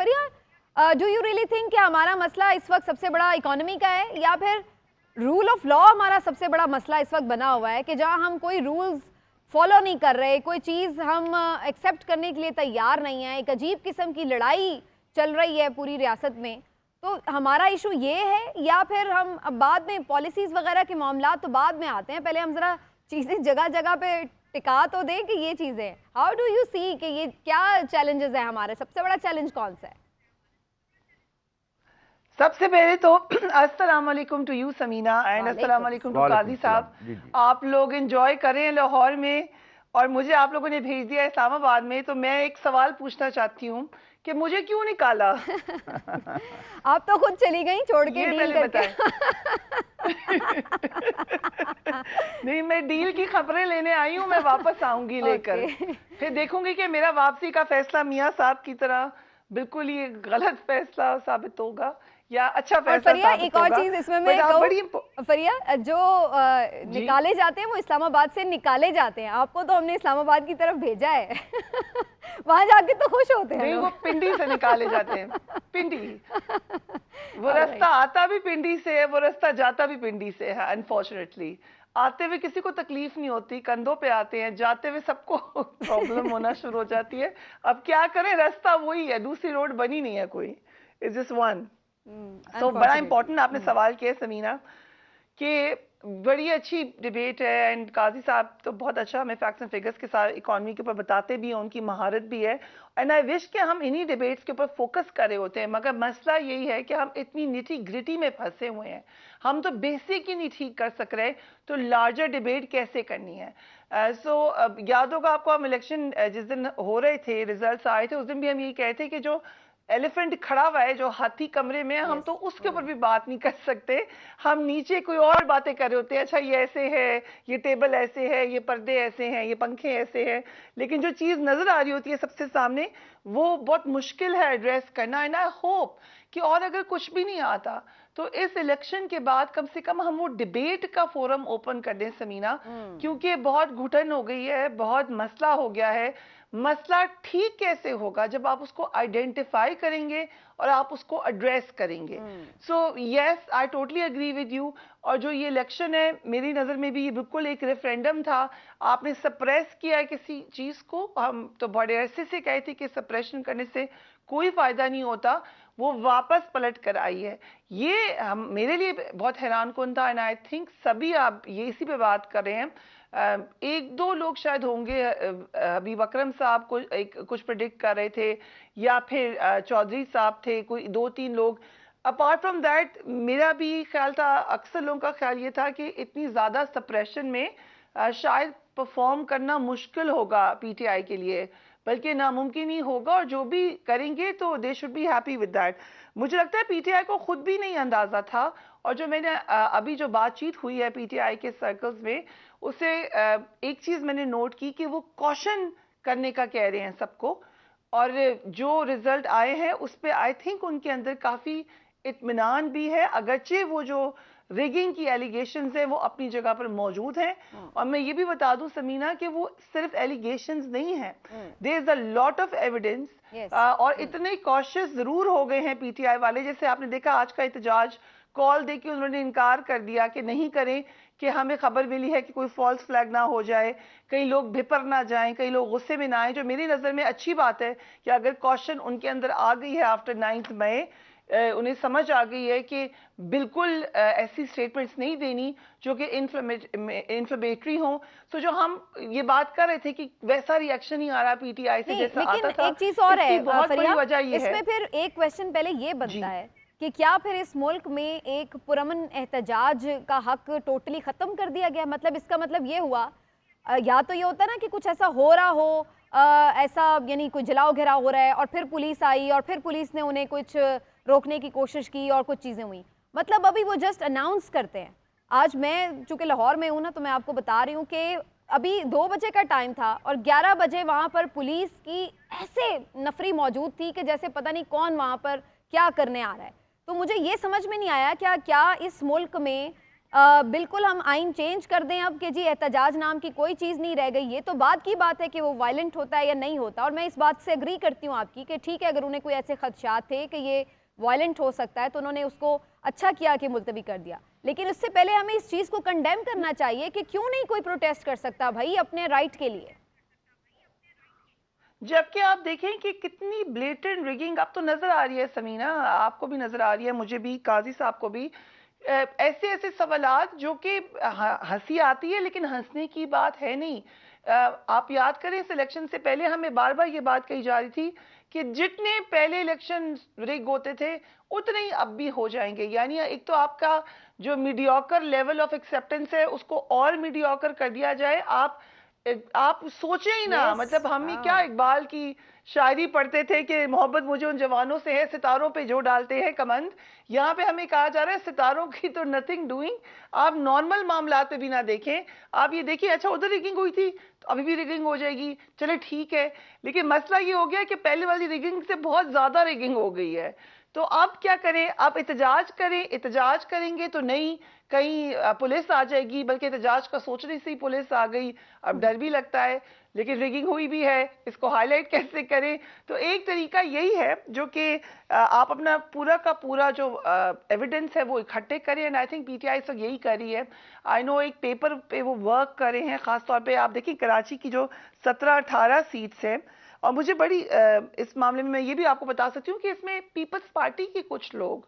Fariya, do you really think कि हमारा मसला इस वक्त सबसे बड़ा इकोनॉमी का है, या फिर रूल ऑफ लॉ हमारा सबसे बड़ा मसला इस वक्त बना हुआ है कि जहां हम कोई रूल्स फॉलो नहीं कर रहे, कोई चीज़ हम एक्सेप्ट करने के लिए तैयार नहीं है, एक अजीब किस्म की लड़ाई चल रही है पूरी रियासत में। तो हमारा इशू ये है, या फिर हम अब बाद में पॉलिसीज़ वगैरह के मामला तो बाद में आते हैं, पहले हम ज़रा चीज़ें जगह जगह पे टिका तो दें कि ये चीज़ें। हाउ डू यू सी कि ये क्या चैलेंजेस हैं हमारे, सबसे बड़ा चैलेंज कौन सा है? सबसे पहले तो अस्सलाम वालेकुम टू यू समीना एंड अस्सलाम वालेकुम टू काजी साहब। आप लोग एंजॉय करें लाहौर में और मुझे आप लोगों ने भेज दिया इस्लामाबाद में, तो मैं एक सवाल पूछना चाहती हूँ कि मुझे क्यों निकाला? आप तो खुद चली गई छोड़ के डील करके। नहीं, मैं डील की खबरें लेने आई हूँ, मैं वापस आऊंगी लेकर। फिर देखूंगी कि मेरा वापसी का फैसला मियाँ साहब की तरह बिल्कुल ही गलत फैसला साबित होगा या अच्छा फैसला फरिया, साबित एक और चीज इसमें मैं कहूं फरिया, जो निकाले जाते हैं वो इस्लामाबाद से निकाले जाते हैं, आपको तो हमने इस्लामाबाद की तरफ भेजा है। वहां जाके तो खुश होते हैं। नहीं, वो पिंडी से निकाले जाते हैं, पिंडी। वो रास्ता आता भी पिंडी से है, वो रास्ता जाता भी पिंडी से है। अनफॉर्चुनेटली आते हुए किसी को तकलीफ नहीं होती, कंधों पे आते हैं, जाते हुए सबको प्रॉब्लम होना शुरू हो जाती है। अब क्या करें, रास्ता वही है, दूसरी रोड बनी नहीं है कोई, इज जस्ट वन। तो बड़ा इंपॉर्टेंट आपने सवाल किया समीना, कि बड़ी अच्छी डिबेट है एंड काजी साहब तो बहुत अच्छा हमें फैक्ट्स एंड फिगर्स के साथ इकोनॉमी के ऊपर बताते भी हैं, उनकी महारत भी है। एंड आई विश कि हम इन्हीं डिबेट्स के ऊपर फोकस कर रहे होते हैं, मगर मसला यही है कि हम इतनी निटी ग्रिटी में फंसे हुए हैं, हम तो बेसिक ही नहीं ठीक कर सक रहे, तो लार्जर डिबेट कैसे करनी है? याद होगा आपको, हम इलेक्शन जिस दिन हो रहे थे, रिजल्ट आए थे, उस दिन भी हम यही कहते कि जो एलिफेंट खड़ा हुआ है, जो हाथी कमरे में, हम तो उसके ऊपर भी बात नहीं कर सकते, हम नीचे कोई और बातें कर रहे होते हैं। अच्छा ये ऐसे है, ये टेबल ऐसे है, ये पर्दे ऐसे हैं, ये पंखे ऐसे हैं, लेकिन जो चीज नजर आ रही होती है सबसे सामने, वो बहुत मुश्किल है एड्रेस करना। एंड आई होप कि और अगर कुछ भी नहीं आता तो इस इलेक्शन के बाद कम से कम हम वो डिबेट का फोरम ओपन कर दें समीना, क्योंकि बहुत घुटन हो गई है, बहुत मसला हो गया है। मसला ठीक कैसे होगा? जब आप उसको आइडेंटिफाई करेंगे और आप उसको एड्रेस करेंगे। So yes, I totally agree with you. और जो ये इलेक्शन है, मेरी नज़र में भी ये बिल्कुल एक रेफरेंडम था। आपने सप्रेस किया है किसी चीज़ को, हम तो बड़े अरसे से कहते कि सप्रेशन करने से कोई फ़ायदा नहीं होता, वो वापस पलट कर आई है। ये हम मेरे लिए बहुत हैरान कौन था। एंड आई थिंक सभी आप ये इसी पे बात कर रहे हैं, एक दो लोग शायद होंगे, हबीब अकरम साहब कुछ प्रेडिक्ट कर रहे थे, या फिर चौधरी साहब थे, कोई दो तीन लोग। अपार्ट फ्रॉम दैट मेरा भी ख्याल था, अक्सर लोगों का ख्याल ये था कि इतनी ज़्यादा सप्रेशन में शायद परफॉर्म करना मुश्किल होगा पीटीआई के लिए, बल्कि नामुमकिन ही होगा, और जो भी करेंगे तो they should be happy with that. मुझे लगता है पीटीआई को खुद भी नहीं अंदाजा था, और जो मैंने अभी जो बातचीत हुई है पीटीआई के सर्कल्स में, उसे एक चीज मैंने नोट की कि वो कॉशन करने का कह रहे हैं सबको, और जो रिजल्ट आए हैं उस पे आई थिंक उनके अंदर काफी इत्मीनान भी है, अगरचे वो जो रिगिंग की एलिगेशंस हैं वो अपनी जगह पर मौजूद हैं। और मैं ये भी बता दूं समीना कि वो सिर्फ एलिगेशंस नहीं हैं, there is a lot of evidence. और इतने कॉशियस जरूर हो गए हैं पीटीआई वाले, जैसे आपने देखा आज का एहतजाज, कॉल देके उन्होंने इनकार कर दिया कि नहीं करें, कि हमें खबर मिली है कि कोई फॉल्स फ्लैग ना हो जाए, कई लोग भिपर ना जाएं, कई लोग गुस्से में ना आए, जो मेरी नज़र में अच्छी बात है कि अगर कॉशन उनके अंदर आ गई है आफ्टर 9 मई, उन्हें समझ आ गई है कि बिल्कुल ऐसी स्टेटमेंट्स नहीं देनी जो कि इन्फ्लेमेटरी हों। तो जो हम ये बात कर रहे थे कि वैसा रिएक्शन ही आ रहा पीटीआई से जैसा आता था, एक चीज और है, बहुत बड़ी वजह ये है। इसमें फिर एक क्वेश्चन पहले ये बनता है कि क्या फिर इस मुल्क में एक पुरअमन एहतजाज का हक टोटली ख़त्म कर दिया गया? मतलब इसका मतलब ये हुआ, या तो ये होता ना कि कुछ ऐसा हो रहा हो, ऐसा यानी कोई जलाओ घेराव हो रहा है और फिर पुलिस आई और फिर पुलिस ने उन्हें कुछ रोकने की कोशिश की और कुछ चीज़ें हुई, मतलब अभी वो जस्ट अनाउंस करते हैं। आज मैं चूँकि लाहौर में हूँ ना, तो मैं आपको बता रही हूँ कि अभी 2 बजे का टाइम था और 11 बजे वहाँ पर पुलिस की ऐसे नफरी मौजूद थी कि जैसे पता नहीं कौन वहाँ पर क्या करने आ रहा है। तो मुझे ये समझ में नहीं आया क्या इस मुल्क में बिल्कुल हम आइन चेंज कर दें अब कि जी एहतजाज नाम की कोई चीज़ नहीं रह गई, ये तो बात की बात है कि वो वायलेंट होता है या नहीं होता। और मैं इस बात से एग्री करती हूँ आपकी कि ठीक है, अगर उन्हें कोई ऐसे खदशात थे कि ये वायलेंट हो सकता है तो उन्होंने उसको अच्छा किया कि मुलतवी कर दिया। लेकिन उससे पहले हमें इस चीज़ को कंडेम करना चाहिए कि क्यों नहीं कोई प्रोटेस्ट कर सकता भाई अपने राइट के लिए। जबकि आप देखें कि कितनी ब्लेटेंट रिगिंग अब तो नजर आ रही है समीना, आपको भी नजर आ रही है, मुझे भी, काजी साहब को भी। ऐसे ऐसे सवालात जो कि हंसी आती है लेकिन हंसने की बात है नहीं। आप याद करें इस इलेक्शन से पहले हमें बार बार ये बात कही जा रही थी कि जितने पहले इलेक्शन रिग होते थे उतने ही अब भी हो जाएंगे। यानी एक तो आपका जो मीडियोकर लेवल ऑफ एक्सेप्टेंस है उसको और मीडियोकर कर दिया जाए। आप सोचे ही ना, यस। मतलब हम ही क्या इकबाल की शायरी पढ़ते थे कि मोहब्बत मुझे उन जवानों से है सितारों पे जो डालते हैं कमंद। यहाँ पे हमें कहा जा रहा है सितारों की तो नथिंग डूइंग। आप नॉर्मल मामलात पे भी ना देखें, आप ये देखिए अच्छा उधर रिगिंग हुई थी तो अभी भी रिगिंग हो जाएगी, चले ठीक है। लेकिन मसला ये हो गया कि पहले वाली रिगिंग से बहुत ज्यादा रिगिंग हो गई है। तो अब क्या करें, आप एहतजाज करें, एहतजाज करेंगे तो नहीं कहीं पुलिस आ जाएगी, बल्कि एहतजाज का सोचने से ही पुलिस आ गई। अब डर भी लगता है, लेकिन रिगिंग हुई भी है, इसको हाईलाइट कैसे करें। तो एक तरीका यही है जो कि आप अपना पूरा का पूरा जो एविडेंस है वो इकट्ठे करें। एंड आई थिंक पीटीआई इस वक्त यही कर रही है। आई नो एक पेपर पे वो वर्क कर रहे हैं, खासतौर पे आप देखिए कराची की जो 17-18 सीट्स हैं। और मुझे बड़ी इस मामले में मैं ये भी आपको बता सकती हूँ कि इसमें पीपल्स पार्टी के कुछ लोग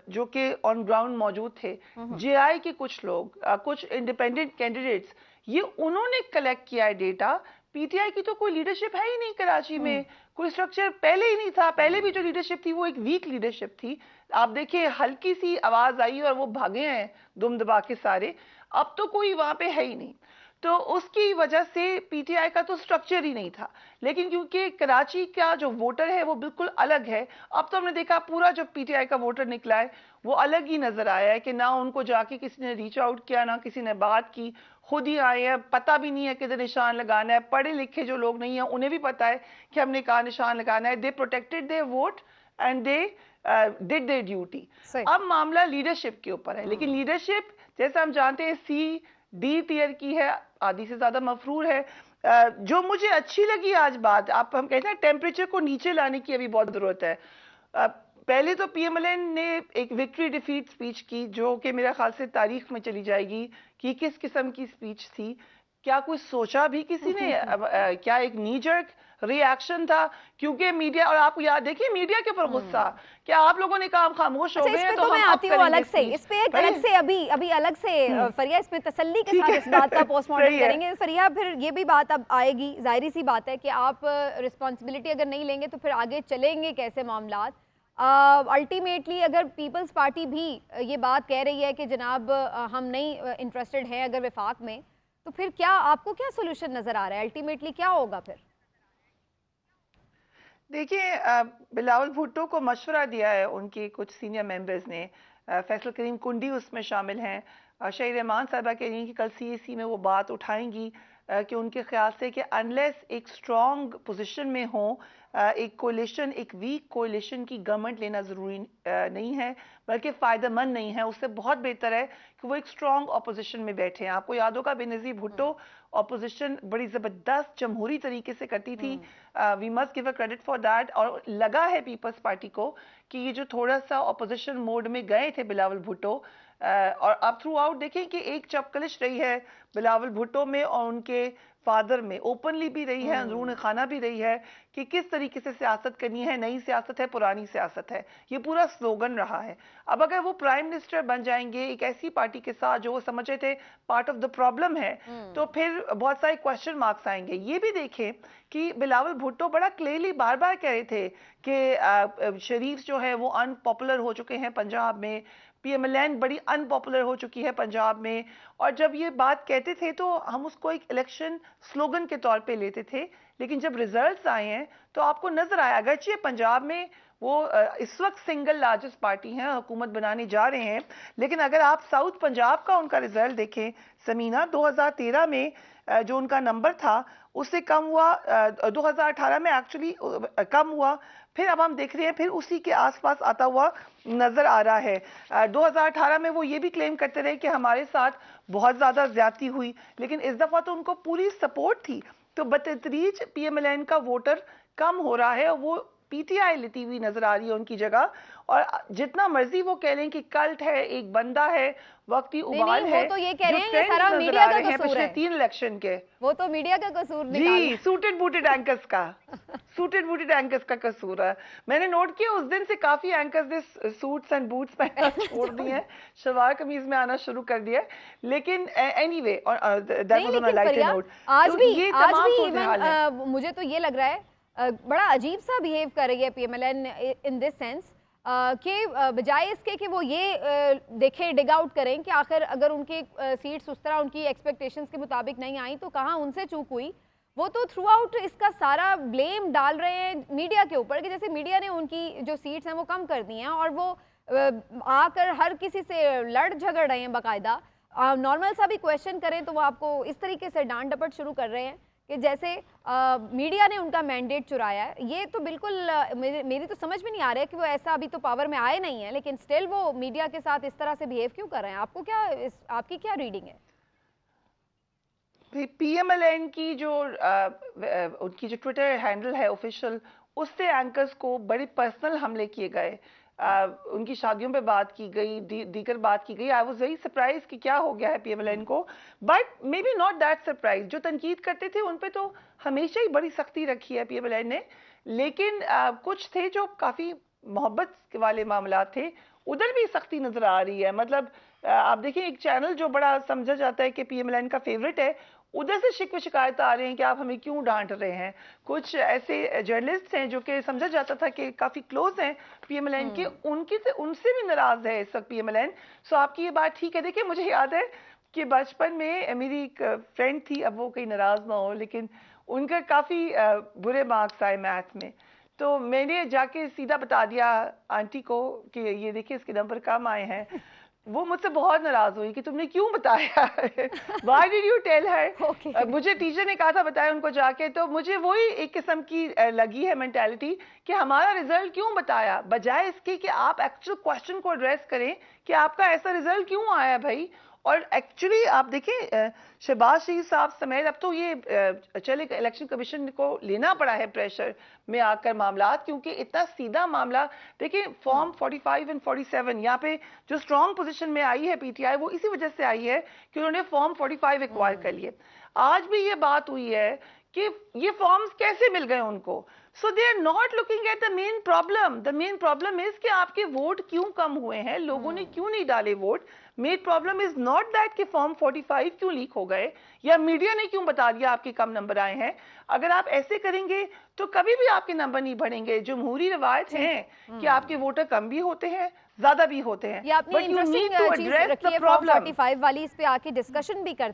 जो कि ऑन ग्राउंड मौजूद थे, जेआई के कुछ लोग, कुछ इंडिपेंडेंट कैंडिडेट्स, ये उन्होंने कलेक्ट किया है डेटा। पीटीआई की तो कोई लीडरशिप है ही नहीं कराची में, कोई स्ट्रक्चर पहले ही नहीं था। पहले भी जो लीडरशिप थी वो एक वीक लीडरशिप थी। आप देखिए हल्की सी आवाज आई और वो भागे हैं दुम दबा के सारे। अब तो कोई वहां पे है ही नहीं, तो उसकी वजह से पीटीआई का तो स्ट्रक्चर ही नहीं था। लेकिन क्योंकि कराची का जो वोटर है वो बिल्कुल अलग है, अब तो हमने देखा पूरा जो पीटीआई का वोटर निकला है वो अलग ही नजर आया है कि ना उनको जाके किसी ने रीच आउट किया, ना किसी ने बात की, खुद ही आए हैं। पता भी नहीं है किधर निशान लगाना है। पढ़े लिखे जो लोग नहीं है उन्हें भी पता है कि हमने कहाँ निशान लगाना है। They protected their vote and they did their duty. सही। अब मामला लीडरशिप के ऊपर है, लेकिन लीडरशिप जैसा हम जानते हैं सी डी टीयर की है, आधी से ज्यादा मफरूर है। जो मुझे अच्छी लगी आज बात, आप हम कहते हैं टेम्परेचर को नीचे लाने की अभी बहुत जरूरत है। पहले तो पीएमएलएन ने एक विक्ट्री डिफीट स्पीच की जो कि मेरा ख्याल से तारीख में चली जाएगी कि किस किस्म की स्पीच थी। क्या कुछ सोचा भी किसी ने? क्या एक नी जर्क रिएक्शन था? क्योंकि मीडिया, और आप याद देखिए मीडिया के ऊपर गुस्सा, क्या आप लोगों ने कहा हम खामोश हो अच्छा, गए इस हैं पे तो तो मैं हम अब आती हूँ करेंगे अलग से, स्पीच? इस पे एक अलग से अभी अभी अलग से फरिया इसमें तसल्ली के ठीक साथ है। इस बात का पोस्टमार्टम सही है। करेंगे। फरिया फिर ये भी बात अब आएगी, जाहिर सी बात है कि आप रिस्पॉन्सिबिलिटी अगर नहीं लेंगे तो फिर आगे चलेंगे कैसे मामलात। अल्टीमेटली अगर पीपल्स पार्टी भी ये बात कह रही है कि जनाब हम नहीं इंटरेस्टेड हैं अगर विफाक में, तो फिर क्या आपको क्या सोल्यूशन नजर आ रहा है, अल्टीमेटली क्या होगा फिर? देखिए बिलावल भुट्टो को मशवरा दिया है उनके कुछ सीनियर मेंबर्स ने। फैसल करीम कुंडी उसमें शामिल हैं। शहीद रहमान साहबा कह रही हैं कि कल सीएसी में वो बात उठाएंगी कि उनके ख्याल से कि अनलेस एक स्ट्रॉन्ग पोजीशन में हो, एक कोलिशन, एक वीक कोलिशन की गवर्नमेंट लेना ज़रूरी नहीं है, बल्कि फ़ायदेमंद नहीं है। उससे बहुत बेहतर है कि वो एक स्ट्रॉन्ग अपोजिशन में बैठे हैं। आपको याद होगा बेनज़ीर भुट्टो अपोजिशन बड़ी ज़बरदस्त जमहूरी तरीके से करती थी। We must give a credit for that. और लगा है पीपल्स पार्टी को कि ये जो थोड़ा सा अपोजिशन मोड में गए थे बिलावल भुट्टो, और अब थ्रू आउट देखें कि एक चपकलिश रही है बिलावल भुट्टो में और उनके फादर में, ओपनली भी रही है, अंदरून खाना भी रही है कि किस तरीके से सियासत करनी है, नई सियासत है, पुरानी सियासत है, ये पूरा स्लोगन रहा है। अब अगर वो प्राइम मिनिस्टर बन जाएंगे एक ऐसी पार्टी के साथ जो वो समझ रहे थे पार्ट ऑफ द प्रॉब्लम है, तो फिर बहुत सारे क्वेश्चन मार्क्स आएंगे। ये भी देखें कि बिलावल भुट्टो बड़ा क्लियरली बार बार कह रहे थे कि शरीफ जो है वो अनपॉपुलर हो चुके हैं पंजाब में, पीएमएलएन बड़ी अनपॉपुलर हो चुकी है पंजाब में। और जब ये बात कहते थे तो हम उसको एक इलेक्शन स्लोगन के तौर पे लेते थे, लेकिन जब रिजल्ट्स आए हैं तो आपको नजर आया अगरचे पंजाब में वो इस वक्त सिंगल लार्जेस्ट पार्टी हैं, हुकूमत बनाने जा रहे हैं, लेकिन अगर आप साउथ पंजाब का उनका रिजल्ट देखें समीना, 2013 में जो उनका नंबर था उससे कम हुआ, 2018 में एक्चुअली कम हुआ, फिर अब हम देख रहे हैं फिर उसी के आसपास आता हुआ नजर आ रहा है। 2018 में वो ये भी क्लेम करते रहे कि हमारे साथ बहुत ज्यादा ज्यादती हुई, लेकिन इस दफा तो उनको पूरी सपोर्ट थी। तो बतदरीज पीएमएलएन का वोटर कम हो रहा है और वो पीटीआई लेती हुई नजर आ रही है उनकी जगह। और जितना मर्जी वो कह लें कि कल्ट है, एक बंदा है, वक्ती उबाल नहीं, है, वो तो ये कह जो रहे हैं ये ट्रेंड्स सारा नजर मीडिया आ का रहे हैं कसूर पिछले है। 3 इलेक्शन के, वो तो मीडिया का कसूर निकाल जी सूटेड बूटेड एंकर्स का सूटेड बूटेड एंकर्स का कसूर है। मैंने नोट किया उस दिन से काफी एंकर्स ने सूट्स एंड बूट्स पहनना छोड़ दिए हैं, शलवार कमीज में आना शुरू कर दिया है। लेकिन एनीवे, और दैट नहीं, वाज ऑन अ लेकिन लाइटर फरिया नोट। आज तो भी ये आज तमाम भी सूरत-ए-हाल है। इवन मुझे तो ये लग रहा है बड़ा अजीब सा बिहेव कर रही है पीएमएलएन इन दिस सेंस कि बजाय इसके कि वो ये देखें, डिग आउट करें कि आखिर अगर उनकी सीट्स उस तरह उनकी एक्सपेक्टेशंस के मुताबिक नहीं आई तो कहाँ उनसे चूक हुई, वो तो थ्रू आउट इसका सारा ब्लेम डाल रहे हैं मीडिया के ऊपर कि जैसे मीडिया ने उनकी जो सीट्स हैं वो कम कर दी हैं और वो आकर हर किसी से लड़ झगड़ रहे हैं बाकायदा। नॉर्मल सा भी क्वेश्चन करें तो वो आपको इस तरीके से डांट डपट शुरू कर रहे हैं कि जैसे मीडिया ने उनका मैंडेट चुराया है। ये तो बिल्कुल मेरी तो समझ में नहीं आ रहा है कि वो ऐसा अभी तो पावर में आए नहीं है, लेकिन स्टिल वो मीडिया के साथ इस तरह से बिहेव क्यों कर रहे हैं? आपको क्या आपकी क्या रीडिंग है? पीएमएलएन की जो उनकी जो ट्विटर हैंडल है ऑफिशियल, उससे एंकर्स को बड़े पर्सनल हमले किए गए। उनकी शादियों पे बात की गई, दीगर बात की गई। आई वाज वेरी सरप्राइज कि क्या हो गया है पीएमएलएन को, but may be not that surprise. जो तनकीद करते थे उन पे तो हमेशा ही बड़ी सख्ती रखी है पीएमएलएन ने, लेकिन कुछ थे जो काफी मोहब्बत वाले मामला थे, उधर भी सख्ती नजर आ रही है। मतलब आप देखिए एक चैनल जो बड़ा समझा जाता है कि पीएमएलएन का फेवरेट है, उधर से शिकवे शिकायत आ रहे हैं कि आप हमें क्यों डांट रहे हैं। कुछ ऐसे जर्नलिस्ट हैं जो कि समझा जाता था कि काफी क्लोज हैं पीएमएलएन के, उनसे भी नाराज है इस वक्त पीएमएलएन। सो आपकी ये बात ठीक है। देखिए मुझे याद है कि बचपन में मेरी एक फ्रेंड थी, अब वो कहीं नाराज ना हो, लेकिन उनका काफी बुरे मार्क्स आए मैथ में, तो मैंने जाके सीधा बता दिया आंटी को कि ये देखिए इसके नंबर कम आए हैं। वो मुझसे बहुत नाराज हुई कि तुमने क्यों बताया, why did you tell her. मुझे टीचर ने कहा था बताया उनको जाके, तो मुझे वही एक किस्म की लगी है मेंटालिटी कि हमारा रिजल्ट क्यों बताया, बजाय इसके कि आप एक्चुअल क्वेश्चन को एड्रेस करें कि आपका ऐसा रिजल्ट क्यों आया भाई। और एक्चुअली आप देखें शहबाज शरीफ साहब समेत अब तो ये चले इलेक्शन कमीशन को लेना पड़ा है प्रेशर में आकर मामला, क्योंकि इतना सीधा मामला। देखिए फॉर्म 45 एंड 47 यहाँ पे जो स्ट्रॉन्ग पोजीशन में आई है पीटीआई, वो इसी वजह से आई है कि उन्होंने फॉर्म 45 एक्वायर कर लिए। आज भी ये बात हुई है कि ये फॉर्म्स कैसे मिल गए उनको। So they are not looking at the main problem. The main problem is कि आपके वोट क्यों कम हुए हैं, लोगों ने क्यों नहीं डाले vote. Main problem is not that कि फॉर्म 45 क्यों लीक हो गए या मीडिया ने क्यों बता दिया आपके कम नंबर आए हैं। अगर आप ऐसे करेंगे तो कभी भी आपके नंबर नहीं बढ़ेंगे। जमहूरी रवायत है कि आपके वोटर कम भी होते हैं, ज्यादा भी होते हैं, ये आपने but you need to interesting चीज एड्रेस रखी द है फॉर्म प्रॉब्लम। 45 वाली, इस पे आके डिस्कशन भी करते